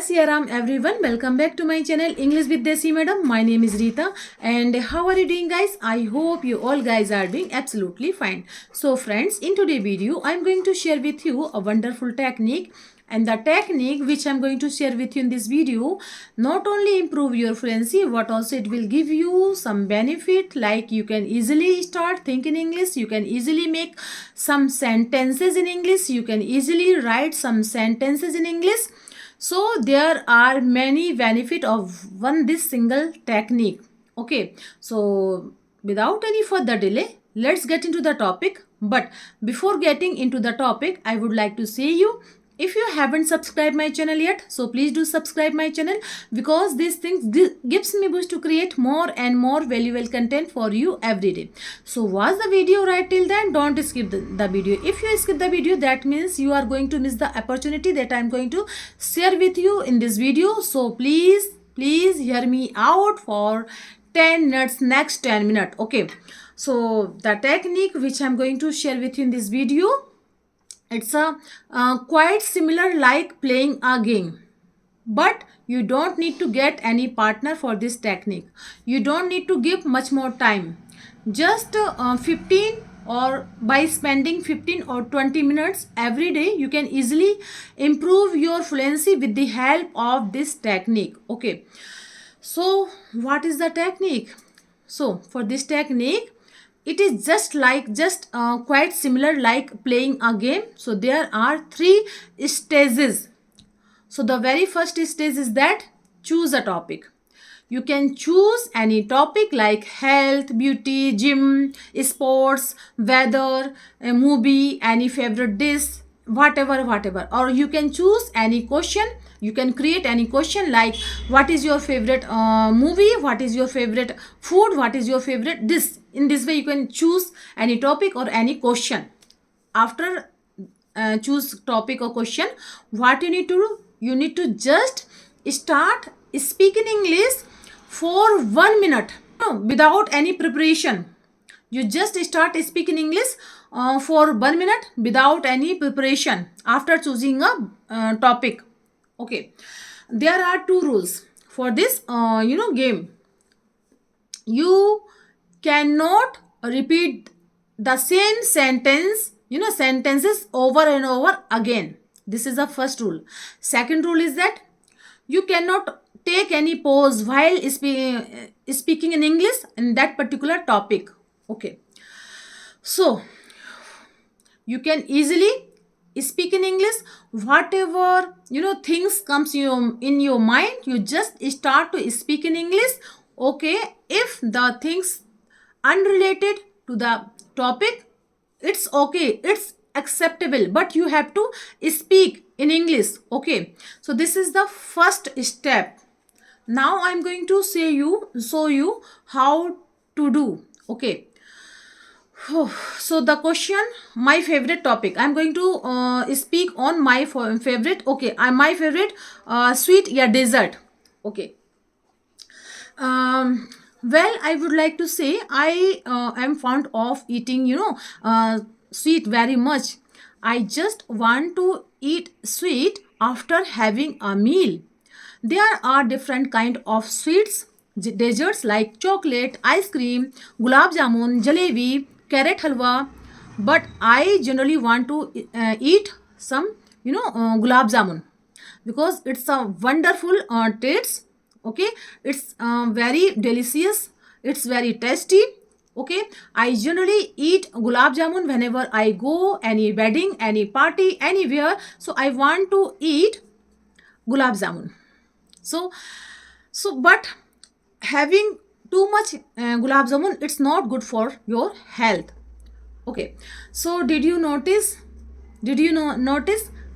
Jai Shri Ram everyone, welcome back to my channel English with Desi Madam. My name is Rita and how are you doing guys? I hope you all guys are doing absolutely fine. So friends, in today's video I am going to share with you a wonderful technique, and the technique which I am going to share with you in this video not only improve your fluency but also it will give you some benefit, like you can easily start thinking English, you can easily make some sentences in English, you can easily write some sentences in English. So there are many benefit of this single technique. Okay, so without any further delay, let's get into the topic. But before getting into the topic, I would like to say you, if you haven't subscribed my channel yet, so please do subscribe my channel, because these things gives me boost to create more and more valuable content for you every day. So watch the video right till then, don't skip the video. If you skip the video, that means you are going to miss the opportunity that I am going to share with you in this video. So please hear me out for 10 minutes, next 10 minutes. Okay, so the technique which I am going to share with you in this video, it's a quite similar like playing a game, but you don't need to get any partner for this technique. You don't need to give much more time. Just 15 or by spending 15 or 20 minutes every day, you can easily improve your fluency with the help of this technique. Okay, so what is the technique? So for this technique, it is just quite similar like playing a game. So there are 3 stages. So the very first stage is that choose a topic. You can choose any topic like health, beauty, gym, sports, weather, a movie, any favorite dish, whatever. Or you can choose any question. You can create any question like what is your favorite movie, what is your favorite food, what is your favorite dish. In this way you can choose any topic or any question. After choose topic or question, what you need to do, you need to just start speaking English for 1 minute, without any preparation. You just start speaking English for 1 minute without any preparation after choosing a topic. Okay, there are 2 rules for this game. You cannot repeat the same sentences over and over again. This is the first rule. Second rule is that you cannot take any pause while speaking in English in that particular topic. Okay, so you can easily speak in English, whatever things comes in your mind, you just start to speak in English. Okay, if the things unrelated to the topic, it's okay, it's acceptable, but you have to speak in English. Okay, so this is the first step. Now I'm going to show you how to do. Okay, so the question, my favorite topic, I'm going to speak on my favorite. Okay, my favorite sweet या dessert. Okay, well, I would like to say I am fond of eating sweet very much. I just want to eat sweet after having a meal. There are different kind of sweets, desserts like chocolate, ice cream, gulab jamun, jalebi, carrot halwa, but I generally want to eat some gulab jamun, because it's a wonderful taste. Okay, it's very delicious, it's very tasty. Okay, I generally eat gulab jamun whenever I go any wedding, any party, anywhere. So I want to eat gulab jamun. So but having too much gulab jamun, it's not good for your health. Okay, so did you notice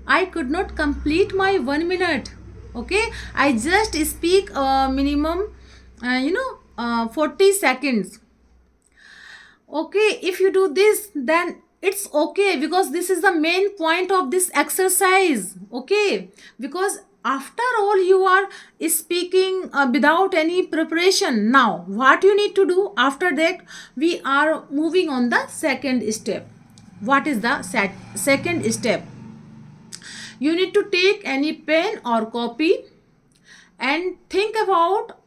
I could not complete my 1 minute. Okay, I just speak minimum 40 seconds. Okay, if you do this, then it's okay, because this is the main point of this exercise. Okay, because after all you are speaking without any preparation. Now what you need to do after that, we are moving on the second step. What is the second step? You need to take any pen or copy. and think about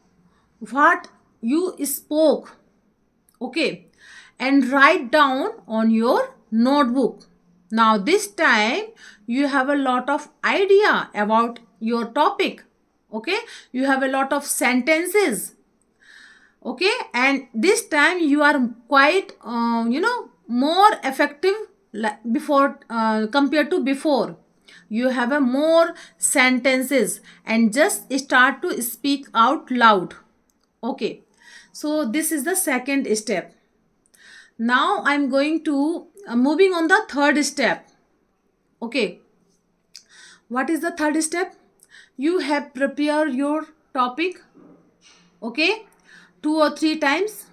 what you spoke, okay, and write down on your notebook. Now this time you have a lot of idea about your topic, okay, you have a lot of sentences, okay, and this time you are quite more effective before compared to before. You have a more sentences and just start to speak out loud, okay. So this is the second step. Now I'm going to moving on the third step, okay. What is the third step? You have prepared your topic, okay, 2 or 3 times.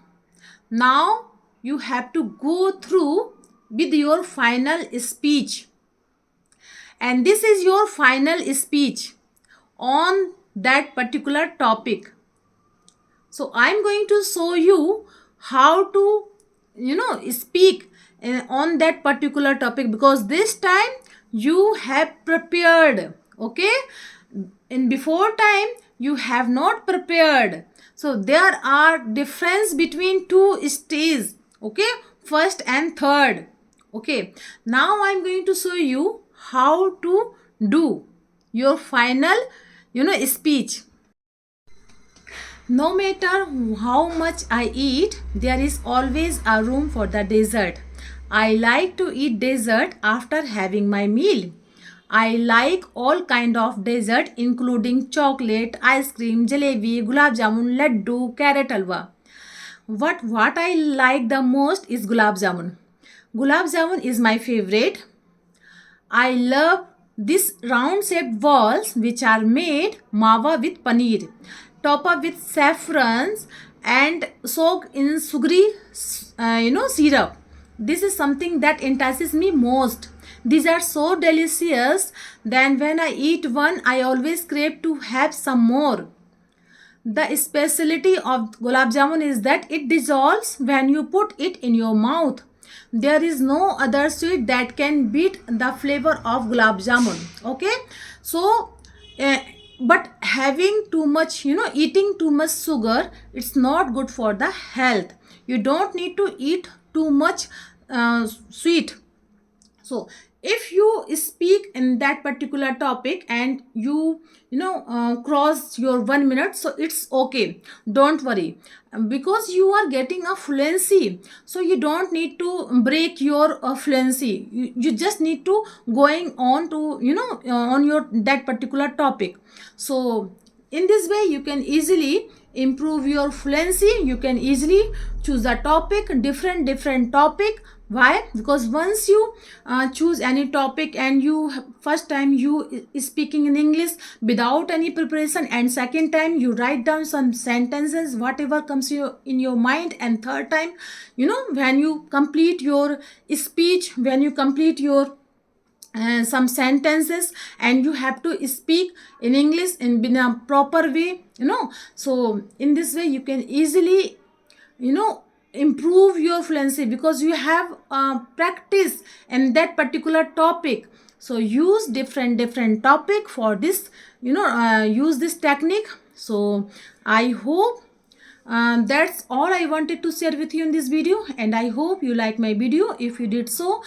Now you have to go through with your final speech, and this is your final speech on that particular topic. So I'm going to show you how to speak on that particular topic, because this time you have prepared, okay. In before time you have not prepared. So there are difference between two stages, okay, first and third, okay. Now I'm going to show you how to do your final speech. No matter how much I eat, there is always a room for the dessert. I like to eat dessert after having my meal. I like all kind of dessert including chocolate, ice cream, jalebi, gulab jamun, laddu, carrot halwa. What I like the most is gulab jamun. Gulab jamun is my favorite. I love these round shaped balls which are made mawa with paneer, top up with saffrons and soaked in sugary syrup. This is something that entices me most. These are so delicious that when I eat one, I always crave to have some more. The specialty of gulab jamun is that it dissolves when you put it in your mouth. There is no other sweet that can beat the flavor of gulab jamun, okay. So uh, but having too much, eating too much sugar, it's not good for the health. You don't need to eat too much sweet. So if you speak in that particular topic and you cross your 1 minute, so it's okay, don't worry, because you are getting a fluency. So you don't need to break your fluency. You just need to going on to on your that particular topic. So in this way you can easily improve your fluency. You can easily choose a topic, different topic. Why? Because once you choose any topic and you first time you speaking in English without any preparation, and second time you write down some sentences whatever comes in your mind, and third time when you complete your speech, when you complete your some sentences and you have to speak in English in a proper way, so in this way you can easily improve your fluency, because you have practice in that particular topic. So use different topic for this, use this technique. So I hope that's all I wanted to share with you in this video, and I hope you like my video. If you did so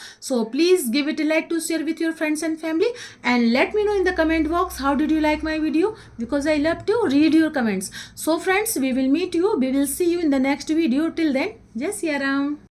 please give it a like to share with your friends and family, and let me know in the comment box how did you like my video, because I love to read your comments. So friends, we will see you in the next video. Till then, Jai Siya Ram.